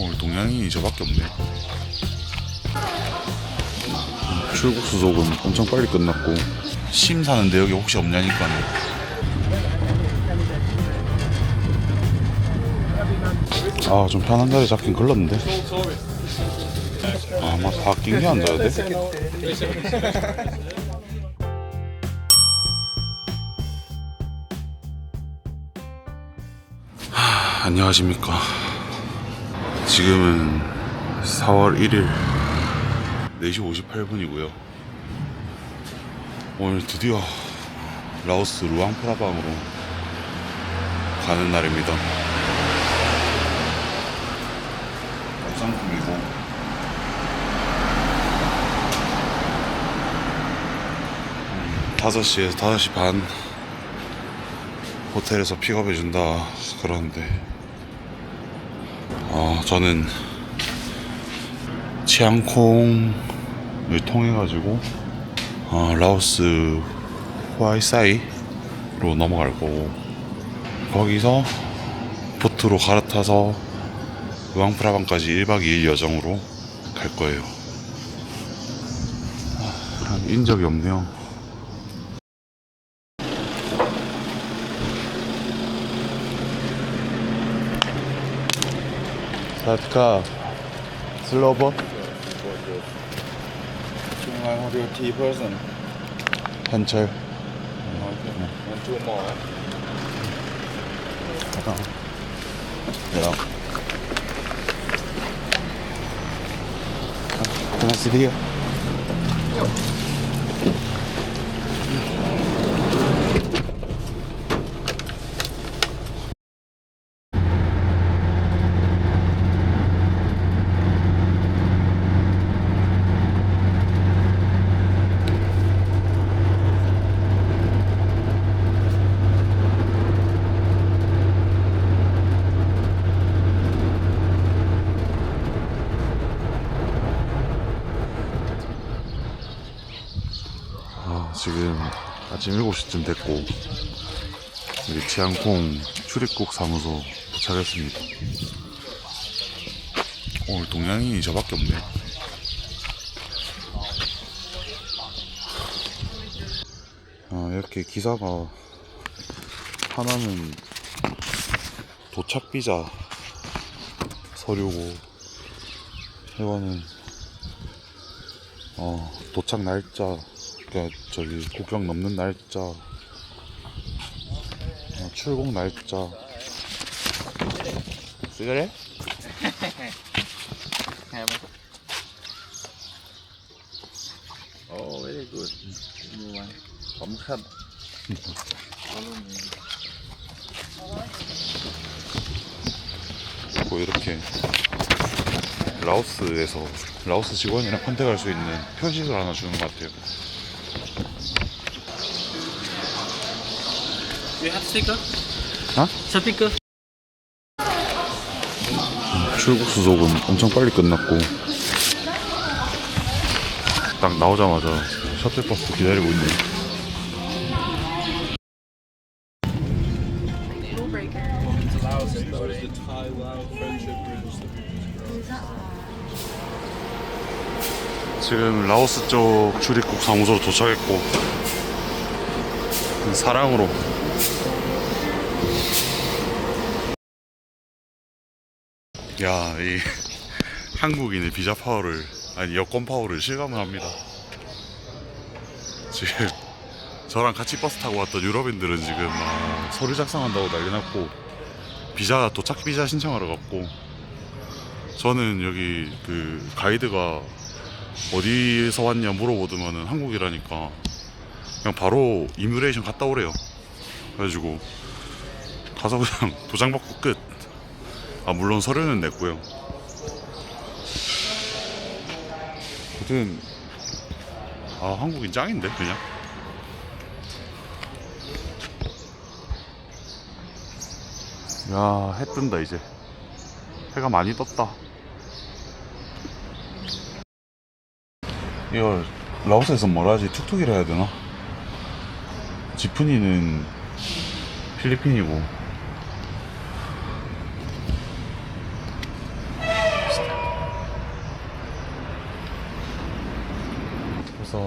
오늘 동양인이 저밖에 없네. 출국 수속은 엄청 빨리 끝났고 심 사는데 여기 혹시 없냐니까는. 아, 좀 편한 자리 잡긴 걸렸는데. 아, 막 다 낑겨 앉아야 돼? 안녕하십니까. 지금은 4월 1일 4시 58분이고요 오늘 드디어 라오스 루앙프라방으로 가는 날입니다. 상품이고 5시에서 5시 반 호텔에서 픽업해준다 그러는데 저는 치앙콩을 통해가지고 라오스 후아이사이로 넘어갈 거고 거기서 보트로 갈아타서 루앙프라방까지 1박 2일 여정으로 갈 거예요. 인적이 없네요. 사트카 슬로버 tea person. 한철 Want two more? Yeah. Can I sit here? 지금 아침 7시쯤 됐고 우리 치앙콩 출입국 사무소 도착했습니다. 오늘 동양인이 저밖에 없네. 이렇게 기사가 하나는 도착 비자 서류고 이거는 도착 날짜, 그러니까 저기 국경 넘는 날짜, 출국 날짜. 쓰그래? Oh, very good. New one. 검색. 뭐 이렇게 라오스에서 라오스 직원이랑 컨택할 수 있는 표식을 하나 주는 것 같아요. You have sticker? 어? Sticker? 출국 수속은 엄청 빨리 끝났고 딱 나오자마자 셔틀버스 기다리고 있네. 지금 라오스 쪽 출입국 사무소로 도착했고 사랑으로 이 한국인의 비자 파워를, 아니 여권 파워를 실감을 합니다. 지금 저랑 같이 버스 타고 왔던 유럽인들은 지금 서류 작성한다고 난리 났고 비자 도착 비자 신청하러 갔고, 저는 여기 그 가이드가 어디서 왔냐 물어보더만은 한국이라니까 그냥 바로 이미그레이션 갔다 오래요. 그래가지고 가서 그냥 도장 받고 끝. 물론 서류는 냈고요. 아무튼 한국인 짱인데 그냥. 야, 해 뜬다. 이제 해가 많이 떴다. 이거 라오스에서 뭐라 하지? 툭툭이라 해야 되나? 지프니는 필리핀이고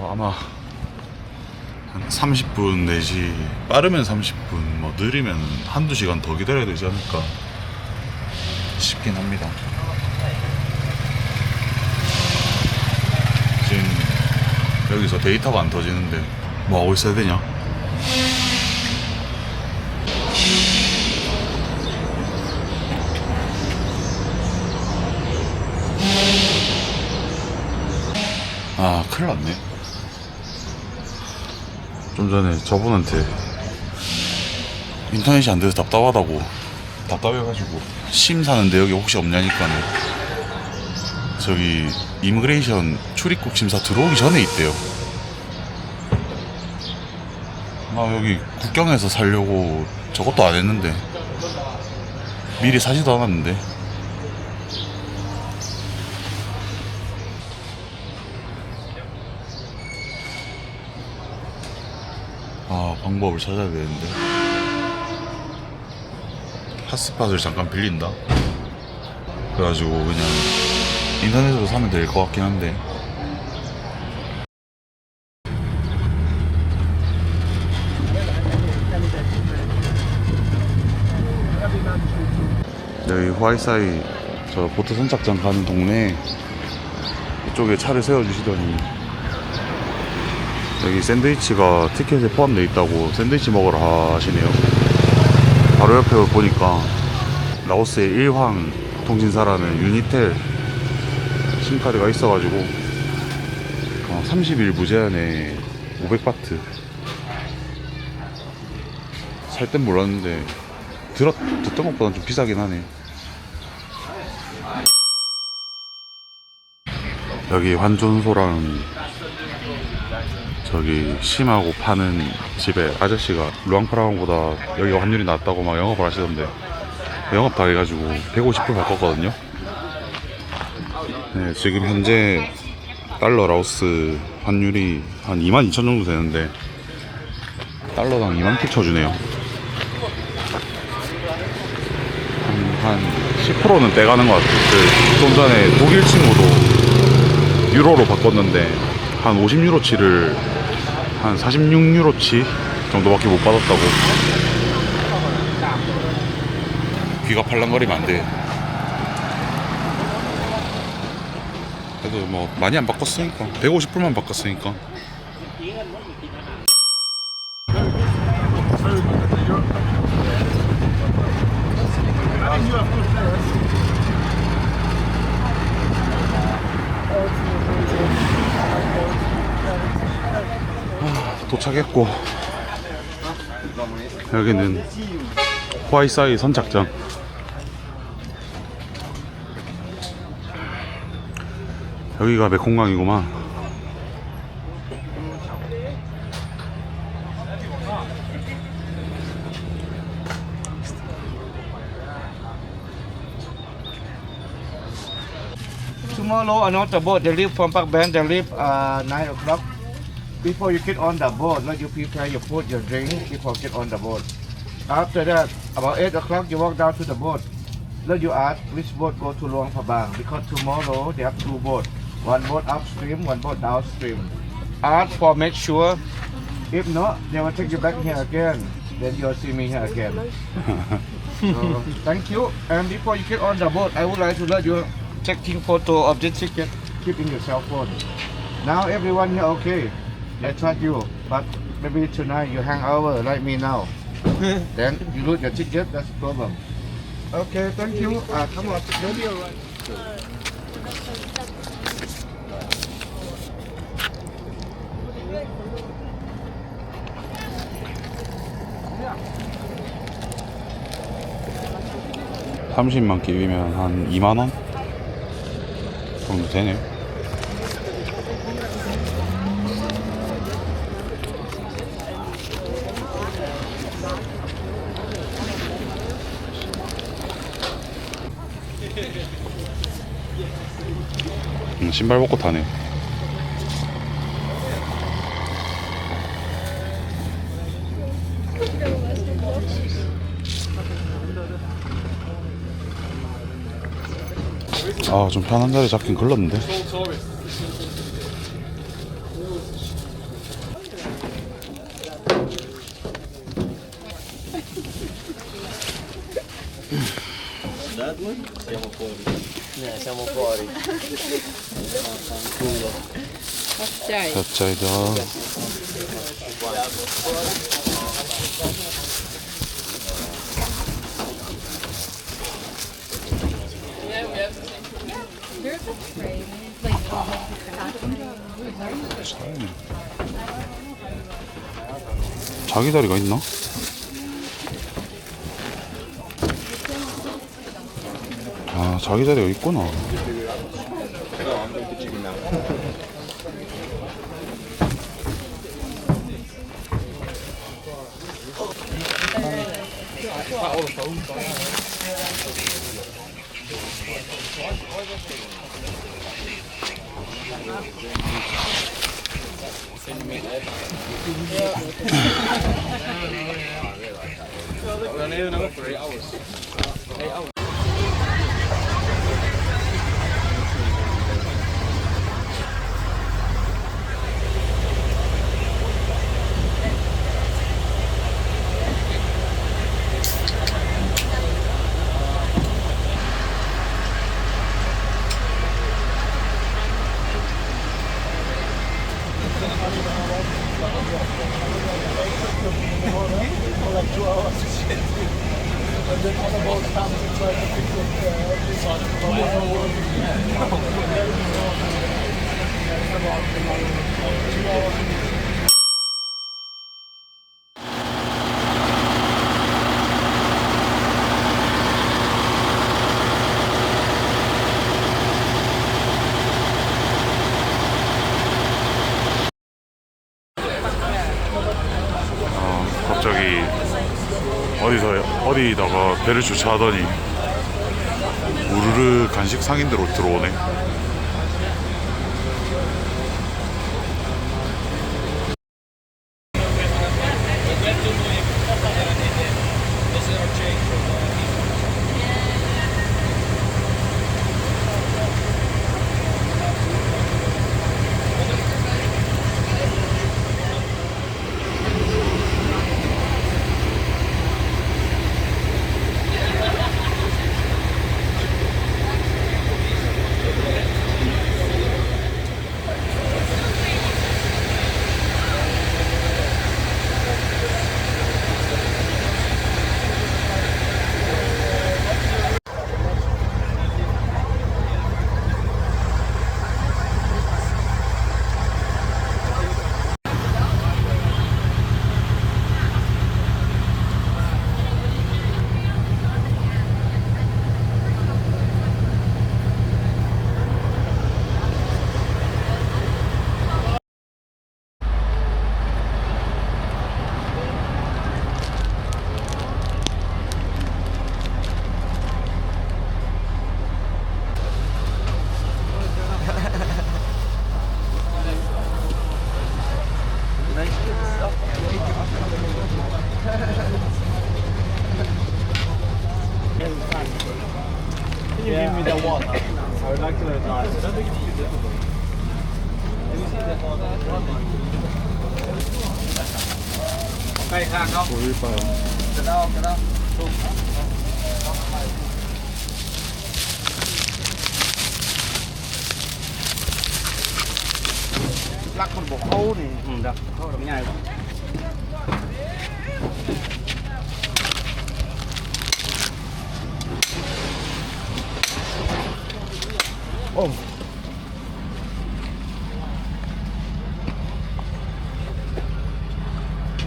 아마 한 30분 내지 빠르면 30분 뭐 느리면 한두 시간 더 기다려야 되지 않을까 싶긴 합니다. 지금 여기서 데이터가 안 터지는데 뭐 하고 있어야 되냐? 아, 큰일 났네. 좀 전에 저분한테 인터넷이 안 돼서 답답해가지고 심 사는데 여기 혹시 없냐니까는 저기 이미그레이션 출입국 심사 들어오기 전에 있대요. 나 여기 국경에서 살려고 저것도 안 했는데 미리 사지도 않았는데. 아, 방법을 찾아야 되는데. 핫스팟을 잠깐 빌린다. 그래가지고 그냥 인터넷으로 사면 될 것 같긴 한데. 여기 화이사이 저 보트 선착장 가는 동네 이쪽에 차를 세워주시더니 여기 샌드위치가 티켓에 포함되어 있다고 샌드위치 먹으러 하시네요. 바로 옆에 보니까 라오스의 일황 통신사라는 유니텔 심카드가 있어가지고 30일 무제한에 500바트 살 땐 몰랐는데 듣던 것보단 좀 비싸긴 하네. 여기 환전소랑 저기 심하고 파는 집에 아저씨가 루앙프라방보다 여기가 환율이 낮다고 막 영업을 하시던데 영업 다 해가지고 150불 바꿨거든요. 네, 지금 현재 달러 라오스 환율이 한 22,000 정도 되는데 달러당 2만 픽 쳐주네요. 한 10%는 떼가는 것 같아요. 좀 전에 독일 친구도 유로로 바꿨는데 한 50유로치를 한 46유로치 정도밖에 못 받았다고. 귀가 팔랑거리면 안 돼. 그래도 뭐 많이 안 바꿨으니까 150불만 바꿨으니까. 도착했고 여기는 화이사이 선착장. 여기가 메콩강이구만. Tomorrow another boat. They leave from Park Ben. They leave 9 o'clock. Before you get on the boat, let you prepare your food, your drink before get on the boat. After that, about 8 o'clock, you walk down to the boat. Let you ask which boat go to Luang Prabang because tomorrow they have 2 boats. One boat upstream, one boat downstream. Ask for make sure. If not, they will take you back here again. Then you'll see me here again. So, thank you. And before you get on the boat, I would like to let you taking photo of this ticket, keeping your cell phone. Now everyone here okay. I trust you, but maybe tonight you hang over like me now. Then you lose your ticket, that's the problem. Okay, thank you. Come on, you'll be alright. 네. 30만 끼면 한 2만원 정도 되네요. 신발 벗고 타네. 아, 좀 편한 자리 잡긴 걸렸는데. That one? Siamo fuori. 갑자기. 갑자기다. There's a frame, like, 자기 자리가 있나? 아, 자기 자리가 있구나. 갑자기 어디다가 배를 주차하더니 우르르 간식 상인대로 들어오네. Can you give me the water? I would like to know that. I don't think it's too difficult. Have you seen that one? Okay, hang on. Cái đó, cái đó. Lắc con bộ khô này. Được, khô được nhai quá.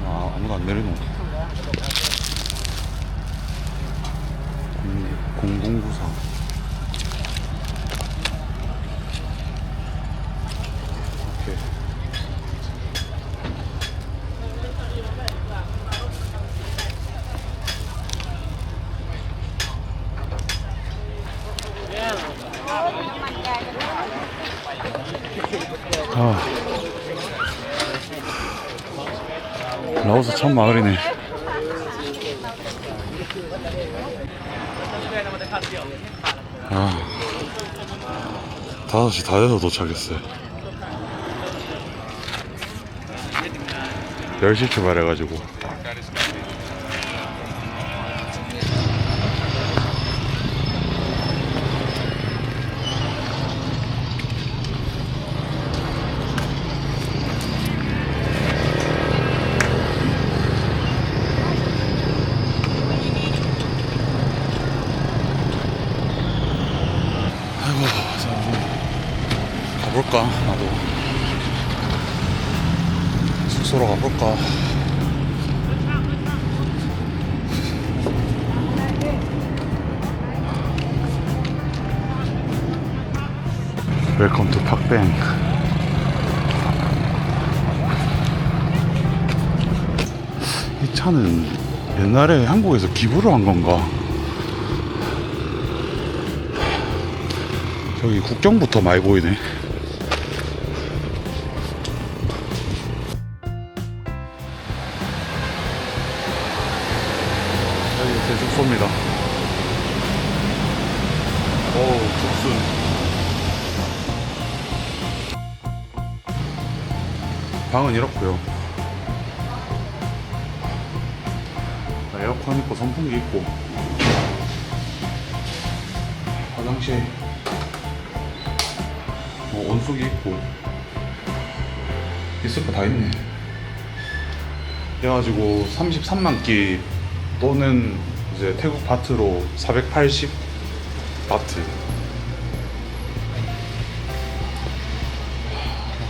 아, 아무도 안 내리노. 0094. 오케이. 라오스 참 마을이네. 아, 5시 다 돼서 도착했어요. 10시 출발해가지고 가볼까? 나도 숙소로 가볼까? 웰컴 투 팍뱅. 이 차는 옛날에 한국에서 기부를 한 건가? 저기 국경부터 많이 보이네. 여기 제 숙소입니다. 어우, 죽순. 방은 이렇고요. 에어컨 있고 선풍기 있고 화장실 온수기 있고 있을 거 다 있네. 그래가지고 33만 끼 또는 이제 태국 바트로 480 바트.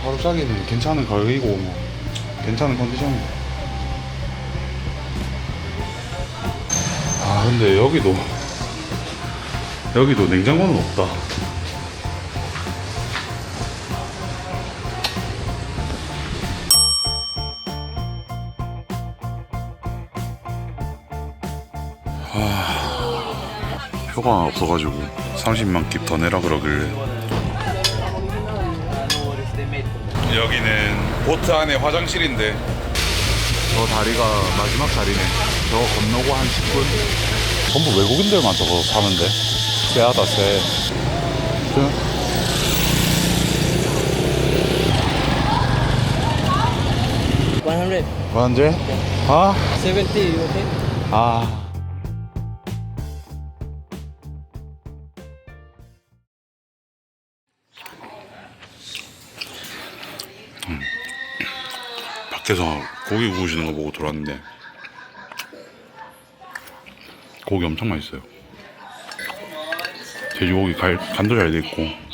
하루 자기는 괜찮은 가격이고 뭐 괜찮은 컨디션이고. 아 근데 여기도 냉장고는 없다. 표가 없어가지고 30만 킵 더 내라 그러길래. 여기는 보트 안에 화장실인데 저 다리가 마지막 다리네. 저거 건너고 한 10분. 전부 외국인들만 저거 사는데. 쎄하다 쎄. 100. 100? 아? 70, okay? 아. 밖에서 고기 구우시는 거 보고 들어왔는데 고기 엄청 맛있어요. 돼지고기 간도 잘 돼 있고